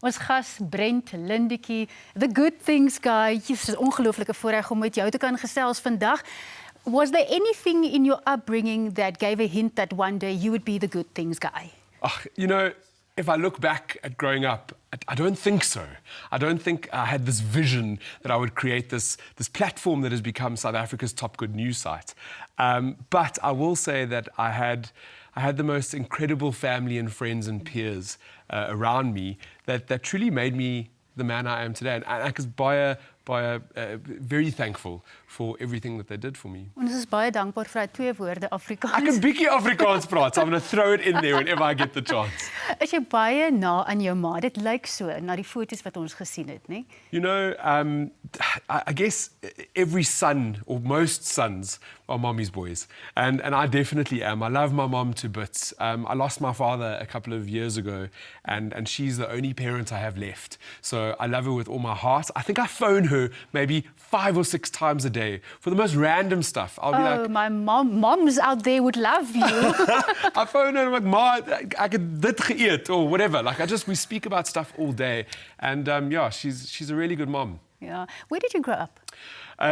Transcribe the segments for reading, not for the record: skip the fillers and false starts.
Ons gas Brent Lindeque, the good things guy. Dit is 'n ongelooflike voorreg om met jou te kan gesels vandag. Was there anything in your upbringing that gave a hint that one day you would be the good things guy? You know, if I look back at growing up, I don't think so. I don't think I had this vision that I would create this platform that has become South Africa's top good news site. But I will say that I had the most incredible family and friends and peers around me that truly made me the man I am today. And ek is baie very thankful for everything that they did for me. Ons is baie dankbaar vir daai twee woorde Afrikaans. Ek kan bietjie Afrikaans praat, so I'm going to throw it in there whenever I get the chance. Is jy baie na aan jou ma? Dit lyk so na die foto's wat ons gesien het, né? You know, I guess every son, or most sons, are mommy's boys. And I definitely am. I love my mom to bits. I lost my father a couple of years ago, and she's the only parent I have left. So I love her with all my heart. I think I phone her maybe 5 or 6 times a day for the most random stuff. I'll be like, my moms out there would love you. I phone her and I'm like, Ma, ek het dit geëet, or whatever. Like, we speak about stuff all day. And yeah, she's a really good mom. Yeah. Where did you grow up?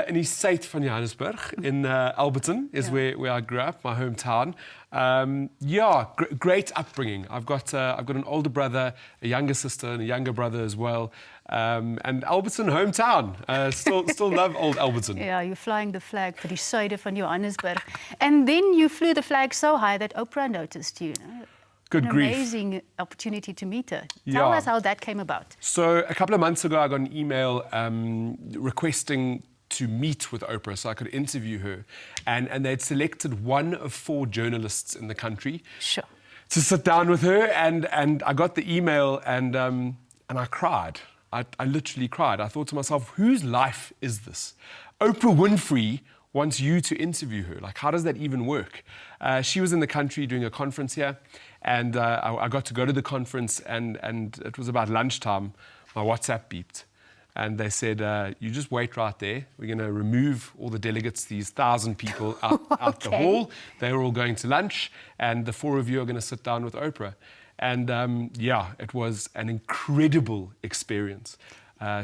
In die Sept van Johannesburg, in Alberton, is where I grew up, my hometown. Yeah, great upbringing. I've got an older brother, a younger sister, and a younger brother as well. And Alberton, hometown. Still love old Alberton. Yeah, you're flying the flag vir die suide van Johannesburg. And then you flew the flag so high that Oprah noticed you. Good grief. Amazing opportunity to meet her. Tell us how that came about. So a couple of months ago, I got an email requesting to meet with Oprah so I could interview her. And they'd selected one of 4 journalists in the country to sit down with her. And I got the email and I cried. I literally cried. I thought to myself, whose life is this? Oprah Winfrey wants you to interview her. Like, how does that even work? She was in the country doing a conference here, and I got to go to the conference, and it was about lunchtime. My WhatsApp beeped, and they said, you just wait right there. We're going to remove all the delegates, these 1,000 people out the hall. They're all going to lunch, and the 4 of you are going to sit down with Oprah. And yeah, it was an incredible experience.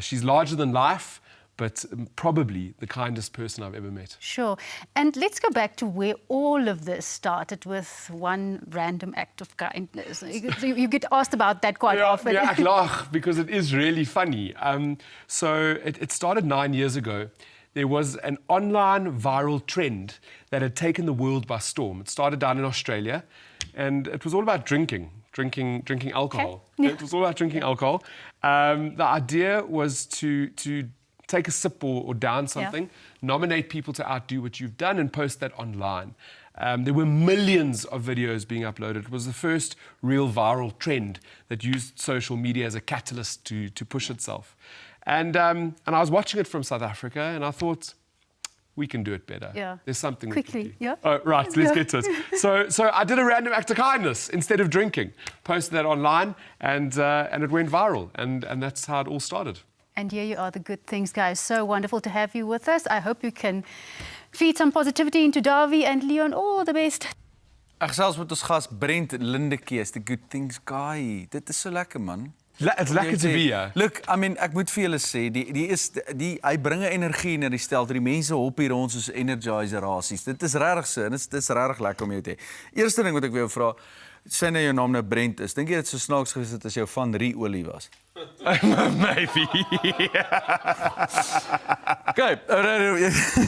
She's larger than life, but probably the kindest person I've ever met. Sure. And let's go back to where all of this started with one random act of kindness. You get asked about that quite often. Yeah, ek lag, because it is really funny. So it started 9 years ago. There was an online viral trend that had taken the world by storm. It started down in Australia, and it was all about drinking alcohol. Okay. It was all about drinking alcohol. The idea was to take a sip or down something, nominate people to outdo what you've done, and post that online. There were millions of videos being uploaded. It was the first real viral trend that used social media as a catalyst to push itself. And I was watching it from South Africa, and I thought, we can do it better. Yeah. There's something quickly. We can do. Yeah. Oh, right, let's get to it. So I did a random act of kindness instead of drinking. Posted that online, and it went viral, and that's how it all started. And here you are, the good things, guys. So wonderful to have you with us. I hope you can feed some positivity into Davie and Leon. All the best. Ek gesels met ons gas Brent Lindeque, the good things guy. Dit is so lekker, man. It's lekker to be here. Look, I mean, ek moet vir julle sê, hy bring 'n energie na die stel. Die mense hop hier rond soos energizer rasies. Dit is regtig so, en dit is regtig lekker om jou te hê. Eerste ding wat ek wil vra, sê nou jou naam nou Brent is. Dink jy dit so snaaks gewees het as jou van Rie-olie was? Maybe. Kyk,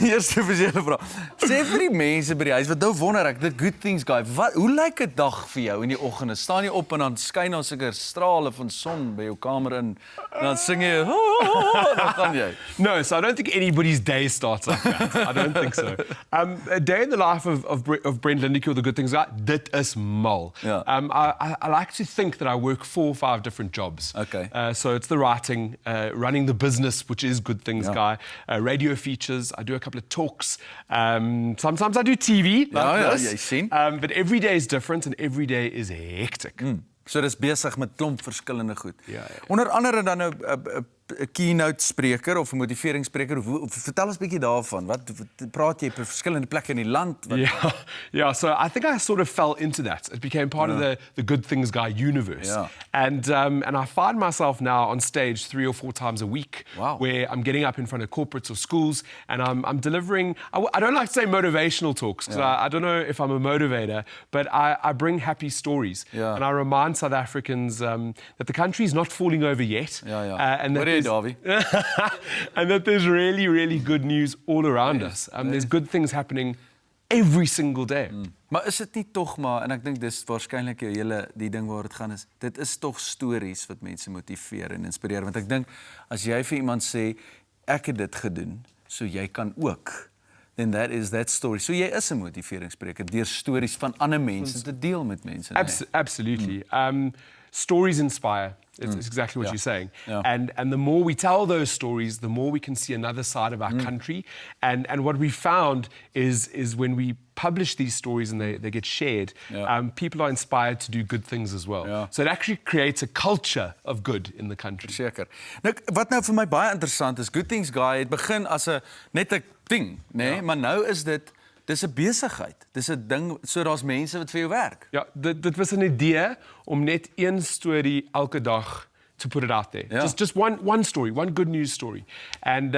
eerste vir julle vra. Sê vir die mense by die huis, wat nou wonder ek, the good things guy, hoe lyk 'n dag vir jou in die oggende? Staan jy op en dan skyn daar seker strale van son by jou kamer in, en dan sing jy, dan gaan jy. No, so I don't think anybody's day starts like that. I don't think so. A day in the life of Brent Lindeque, or the good things guy, dit is mal. Yeah. I like to think that I work 4 or 5 different jobs. Okay. So it's the writing, running the business, which is good things guy, radio features, I do a couple of talks, sometimes I do TV, like this. Jy sien. But every day is different and every day is hectic. So dis besig met klomp verskillende goed. Ja. Onder andere dan nou keynote spreker of 'n motiveringsspreker? Vertel ons 'n bietjie daarvan. Wat praat jy op verskillende plekke in die land? Yeah. So I think I sort of fell into that. It became part of the Good Things Guy universe. Yeah. And I find myself now on stage 3 or 4 times a week, where I'm getting up in front of corporates or schools, and I'm delivering. I don't like to say motivational talks because I don't know if I'm a motivator, but I bring happy stories, and I remind South Africans that the country is not falling over yet, and that there's really, really good news all around us. There's good things happening every single day. Maar is dit nie tog maar, en ek dink dis waarskynlik die ding waar dit gaan is, dit is tog stories wat mense motiveer en inspireer, want ek dink as jy vir iemand sê ek het dit gedoen, so jy kan ook, then that is that story. So jy is 'n motiveringsspreker deur stories van ander mense te deel met mense. Absolutely. Stories inspire. It's exactly what you're saying. And the more we tell those stories, the more we can see another side of our country. And what we found is when we publish these stories and they get shared, people are inspired to do good things as well. So it actually creates a culture of good in the country. Seker. Nou, wat nou vir my baie interessant is, Good Things Guy het begin as net 'n ding, nee, maar nou is dis 'n besigheid. Dis 'n ding, so daar's mense wat vir jou werk. Ja, dit was 'n idee om net een storie elke dag to put it out there. Just one story, one good news story. And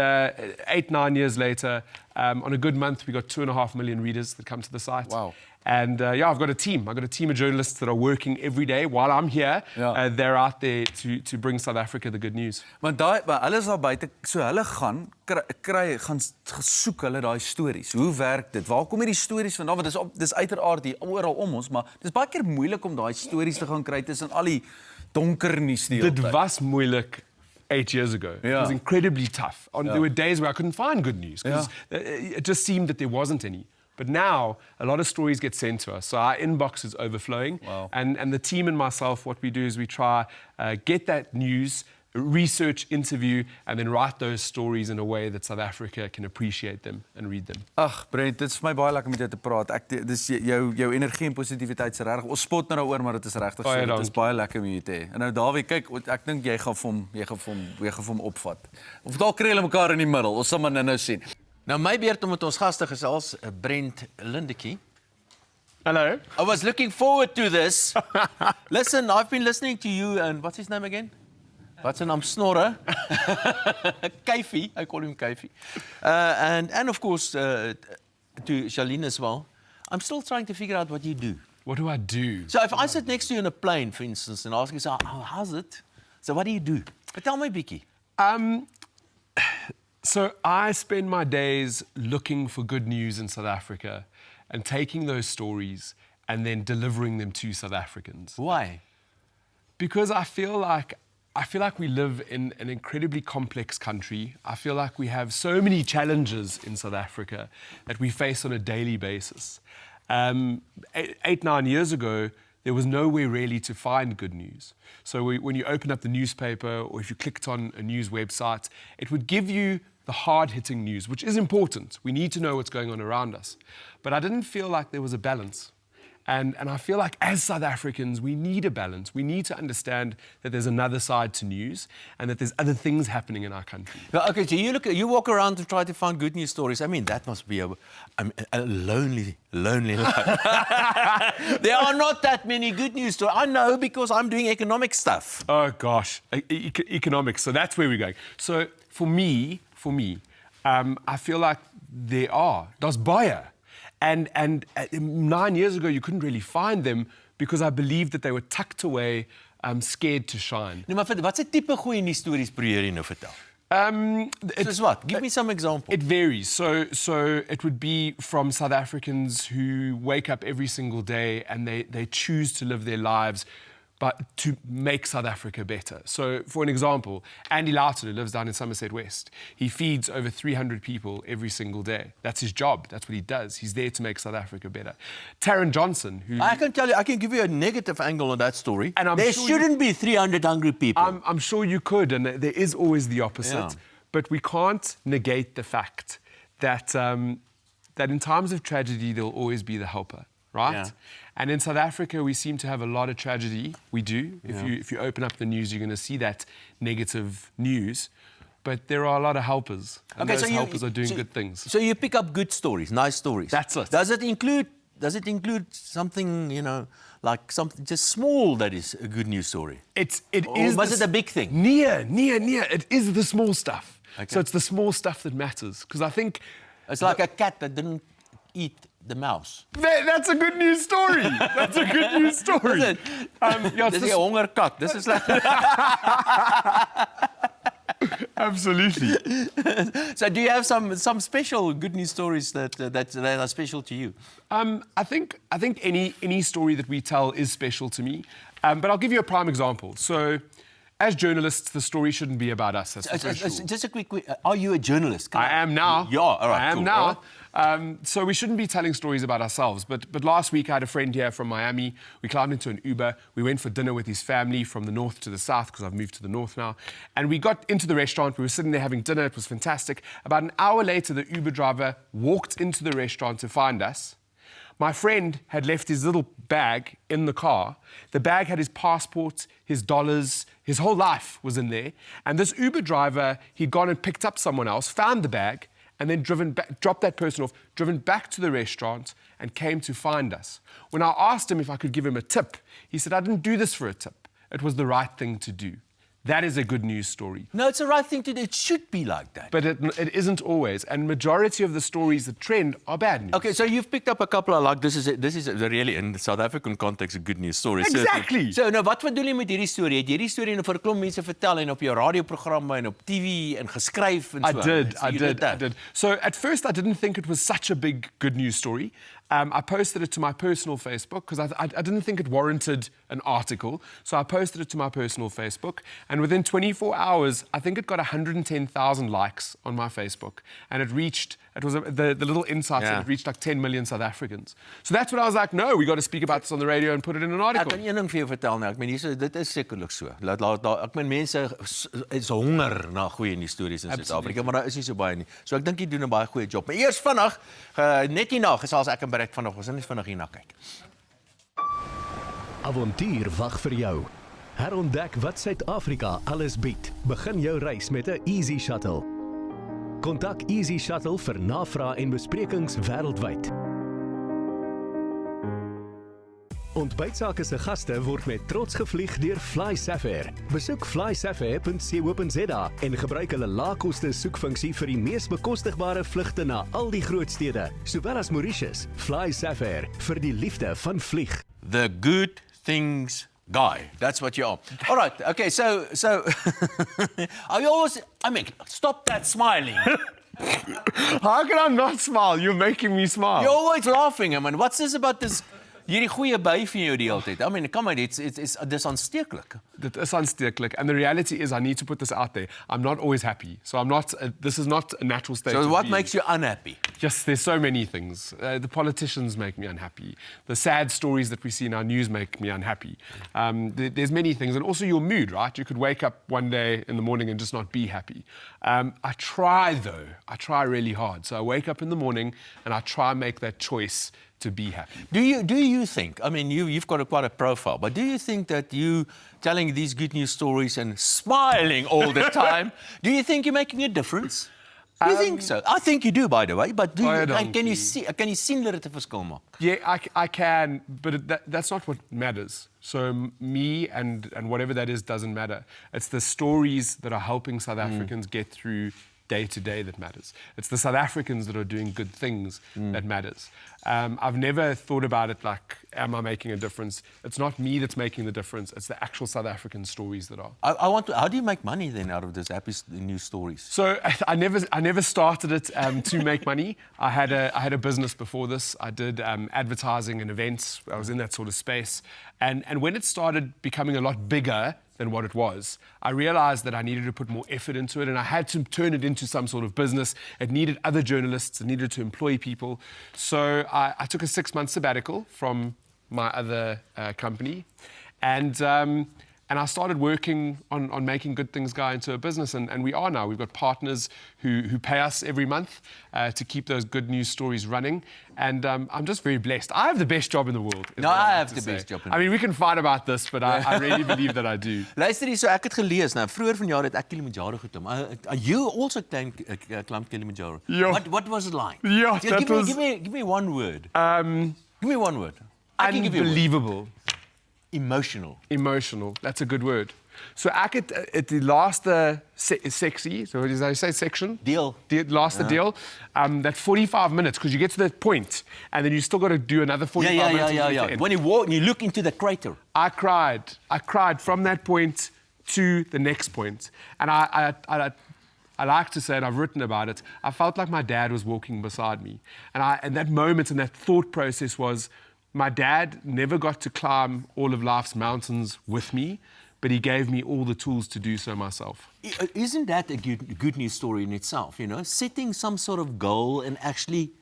8-9 years later, on a good month, we got 2.5 million readers that come to the site. Wow. And I've got a team. I've got a team of journalists that are working every day while I'm here. They're out there to bring South Africa the good news. Want hulle is daar buite, so hulle gaan soek hulle daai stories. Hoe werk dit? Waar kom hierdie stories vandaan? Want dis uiteraard hier oral om ons, maar dis baie keer moeilik om daai stories te gaan kry tussen al die donker nuus die hele tyd. Dit was moeilik 8 years ago. It was incredibly tough. There were days where I couldn't find good news because it just seemed that there wasn't any. But now, a lot of stories get sent to us. So our inbox is overflowing. And the team and myself, what we do is we try get that news, research, interview, and then write those stories in a way that South Africa can appreciate them and read them. Ag, Brent, dit is vir my baie lekker om met jou te praat. Dis jou energie en positiwiteit is regtig. Ons spot nou daaroor, maar dit is regtig so. Dit is baie lekker om jou te hê. En nou Dawie, kyk, ek dink jy gaan vir hom opvat. Of dalk kry hulle mekaar in die middel. Ons sal maar nou sien. Nou my beurt om met ons gaste gesels, Brent Lindeque. Hello. I was looking forward to this. Listen, I've been listening to you and what's his name again? What's zijn naam? Snorre. Kyfie, I call him Kyfie. And of course, to Charlene as well. I'm still trying to figure out what you do. What do I do? So if I sit next to you in a plane, for instance, and ask you, so, how's it? So what do you do? But tell me, Bicky. So I spend my days looking for good news in South Africa and taking those stories and then delivering them to South Africans. Why? Because I feel like we live in an incredibly complex country. I feel like we have so many challenges in South Africa that we face on a daily basis. 8-9 years ago, there was nowhere really to find good news. So when you open up the newspaper or if you clicked on a news website, it would give you the hard-hitting news, which is important. We need to know what's going on around us. But I didn't feel like there was a balance. And I feel like as South Africans, we need a balance. We need to understand that there's another side to news and that there's other things happening in our country. Well, okay, so you walk around and try to find good news stories. I mean, that must be a lonely life. There are not that many good news stories. I know because I'm doing economic stuff. Oh, gosh. Economics. So that's where we're going. So for me, I feel like there's baie. And 9 years ago, you couldn't really find them because I believed that they were tucked away, scared to shine. Nee, maar wat se tipe goeie nuus stories probeer jy nou vertel? Soos wat? Give me some example. It varies. So it would be from South Africans who wake up every single day and they choose to live their lives but to make South Africa better. So, for an example, Andy Loughton, who lives down in Somerset West, he feeds over 300 people every single day. That's his job. That's what he does. He's there to make South Africa better. Taryn Johnson, who... I can tell you, I can give you a negative angle on that story. And there shouldn't be 300 hungry people. I'm sure you could, and there is always the opposite. Yeah. But we can't negate the fact that, that in times of tragedy, there'll always be the helper, right? Yeah. And in South Africa, we seem to have a lot of tragedy. We do. If you open up the news, you're going to see that negative news. but there are a lot of helpers. And those helpers are doing good things. So you pick up good stories, nice stories. That's it. Does it include something, like something just small that is a good news story? Was it a big thing? Near. It is the small stuff. Okay. So it's the small stuff that matters. Because I think it's like a cat that didn't eat the mouse. That's a good news story. That's a good news story. Is it? Dis 'n honger kat. Dis is like Absolutely. So do you have some special good news stories that are special to you? I think any story that we tell is special to me. But I'll give you a prime example. So, as journalists, the story shouldn't be about us. That's the first rule. Just a quick, are you a journalist? I am now. You are, all right. I am cool. now. All right. So we shouldn't be telling stories about ourselves. But last week I had a friend here from Miami. We climbed into an Uber. We went for dinner with his family from the north to the south, because I've moved to the north now. And we got into the restaurant. We were sitting there having dinner. It was fantastic. About an hour later, the Uber driver walked into the restaurant to find us. My friend had left his little bag in the car. The bag had his passport, his dollars, his whole life was in there. And this Uber driver, he'd gone and picked up someone else, found the bag, and then dropped that person off, driven back to the restaurant, and came to find us. When I asked him if I could give him a tip, he said, I didn't do this for a tip. It was the right thing to do. That is a good news story. No, it's the right thing to do. It should be like that. But it isn't always. And majority of the stories that trend are bad news. Okay, so you've picked up a couple of, like, this is really, in the South African context, a good news story. Exactly. So nou, wat bedoel jy met hierdie storie? Het jy hierdie storie vir 'n klomp mense vertel en op jou radioprogramme en op TV en geskryf en so? I did. So at first I didn't think it was such a big good news story. I posted it to my personal Facebook because I didn't think it warranted an article. So I posted it to my personal Facebook. And within 24 hours, I think it got 110,000 likes on my Facebook. And the little insight said it reached like 10 million South Africans. So that's when I was like, no, we got to speak about this on the radio and put it in an article. Ek kan een ding vir jou vertel nou. Ek meen dit is sekerlik so. Ek meen mense is honger na goeie nuus stories in Suid-Afrika, maar daar is nie so baie nie. So ek dink jy doen 'n baie goeie job. Maar eers vinnig, net hierna gesels ek en Brent vanoggend. Ons gaan net vinnig hierna kyk. Avontuur wag vir jou. Herontdek wat Suid-Afrika alles bied. Begin jou reis met 'n Easy Shuttle. Kontak Easy Shuttle vir navrae en besprekings wêreldwyd. ontbytSAKE se gaste word met trots gevlieg deur Fly Sapphire. Besoek flysapphire.co.za en gebruik hulle laagkoste soekfunksie vir die mees bekostigbare vlugte na al die groot stede, sowel as Mauritius. Fly Sapphire vir die liefde van vlieg. The good things guy. That's what you are. All right. Okay. So are you always? I mean, stop that smiling. How can I not smile? You're making me smile. You're always laughing. I mean, what's this about this? Hierdie goeie baie vir jou die hele tyd. I mean, come on, it's dis aansteeklik. Dit is aansteeklik, and the reality is I need to put this out there. I'm not always happy. So I'm not this is not a natural state. So what being. makes you unhappy? Just there's so many things. The politicians make me unhappy. The sad stories that we see in our news make me unhappy. There's many things, and also your mood, right? You could wake up one day in the morning and just not be happy. I try though. I try really hard. So I wake up in the morning and I try and make that choice to be happy. Do you think, I mean, you've got quite a profile, but do you think that you telling these good news stories and smiling all the time, do you think you're making a difference? Do you think so? I think you do, by the way, but can you see dat dit 'n verskil maak? Yeah, I can, but that's not what matters. So me and whatever that is doesn't matter. It's the stories that are helping South Africans get through day to day that matters. It's the South Africans that are doing good things that matters. I've never thought about it like, am I making a difference? It's not me that's making the difference. It's the actual South African stories that are. How do you make money then out of these happy news stories? So I never started it to make money. I had a business before this. I did advertising and events. I was in that sort of space. And when it started becoming a lot bigger than what it was, I realized that I needed to put more effort into it, and I had to turn it into some sort of business. It needed other journalists, it needed to employ people. So I took a 6-month sabbatical from my other company, and I started working on making Good Things Guy into a business, and we are now. We've got partners who pay us every month to keep those good news stories running, and I'm just very blessed. I have the best job in the world. No, I have the best job in the I mean, we can fight about this, but I really believe that I do. Luister hier, so ek het gelees, nou vroeër vanjaar het ek Kilimanjaro getom. You also climbed Kilimanjaro. Ja. What was it like? Ja, that was... Give me one word. Give me one word. I can give you a word. Unbelievable. Emotional. Emotional. That's a good word. So ek het die laaste sectie, so what does I say, section? Deal. Laaste deel. That 45 minutes, because you get to that point, and then you still got to do another 45 minutes. Yeah. When you walk, you look into the crater. I cried from that point to the next point. And I like to say, and I've written about it, I felt like my dad was walking beside me. And that moment and that thought process was, my dad never got to climb all of life's mountains with me, but he gave me all the tools to do so myself. Isn't that a good news story in itself, you know? Setting some sort of goal and actually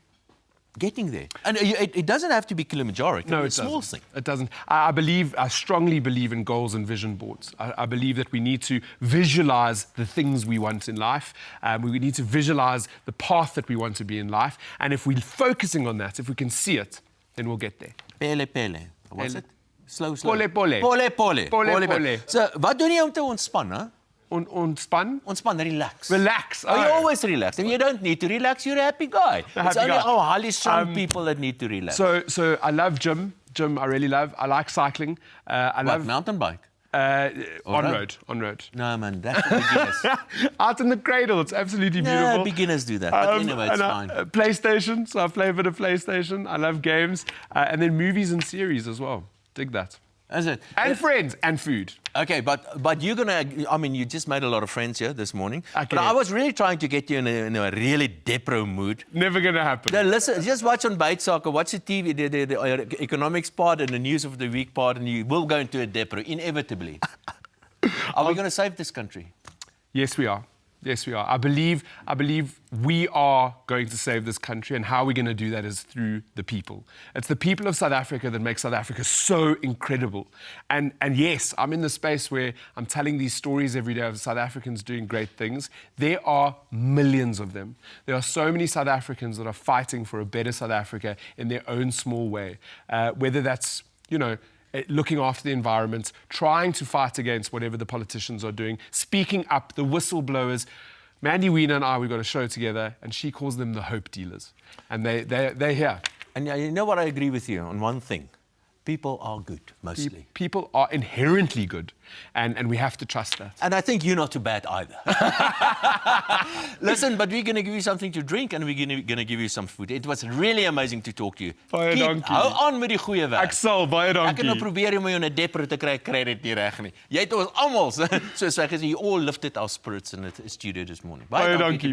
getting there. And it doesn't have to be Kilimanjaro. It can be a small thing. It doesn't. I strongly believe in goals and vision boards. I believe that we need to visualize the things we want in life. We need to visualize the path that we want to be in life. And if we're focusing on that, if we can see it, then we'll get there. Pele. What's it? Slow. Pole. Pole. So, wat doen jy om te ontspan, hè? Ontspan? Ontspan, relax. Relax. Oh, you always relax. If you don't need to relax, you're a happy guy. It's only our highly strung people that need to relax. So I love gym. Gym I really love. I like cycling. I love mountain bike. On road. No, man, that's for beginners. Out in the cradle, it's absolutely beautiful. No, beginners do that, but anyway, it's fine. PlayStation, so I play a bit of PlayStation. I love games. And then movies and series as well. Dig that. Is it? And friends and food. Okay, but you're gonna, I mean, you just made a lot of friends here this morning. Okay. But I was really trying to get you in a really depro mood. Never gonna happen. No, listen, just watch ontbytSAKE, watch the TV, the economics part and the news of the week part, and you will go into a depro, inevitably. Are we gonna save this country? Yes, we are. Yes, we are. I believe we are going to save this country, and how we're going to do that is through the people. It's the people of South Africa that make South Africa so incredible. And yes, I'm in the space where I'm telling these stories every day of South Africans doing great things. There are millions of them. There are so many South Africans that are fighting for a better South Africa in their own small way. Whether that's, looking after the environment, trying to fight against whatever the politicians are doing, speaking up, the whistleblowers. Mandy Wiener and I, we've got a show together, and she calls them the hope dealers. And they're here. And you know what, I agree with you on one thing. People are good, mostly. People are inherently good, and we have to trust that. And I think you're not too bad either. Listen, but we're going to give you something to drink, and we're going to give you some food. It was really amazing to talk to you. Baie dankie. Hou aan met die goeie werk. Ek sal, baie dankie. Ek het nou probeer om jou in 'n depro te kry dit nie reg nie. Jy het ons almal, soos hy gesê, you all lifted our spirits in the studio this morning. Baie dankie.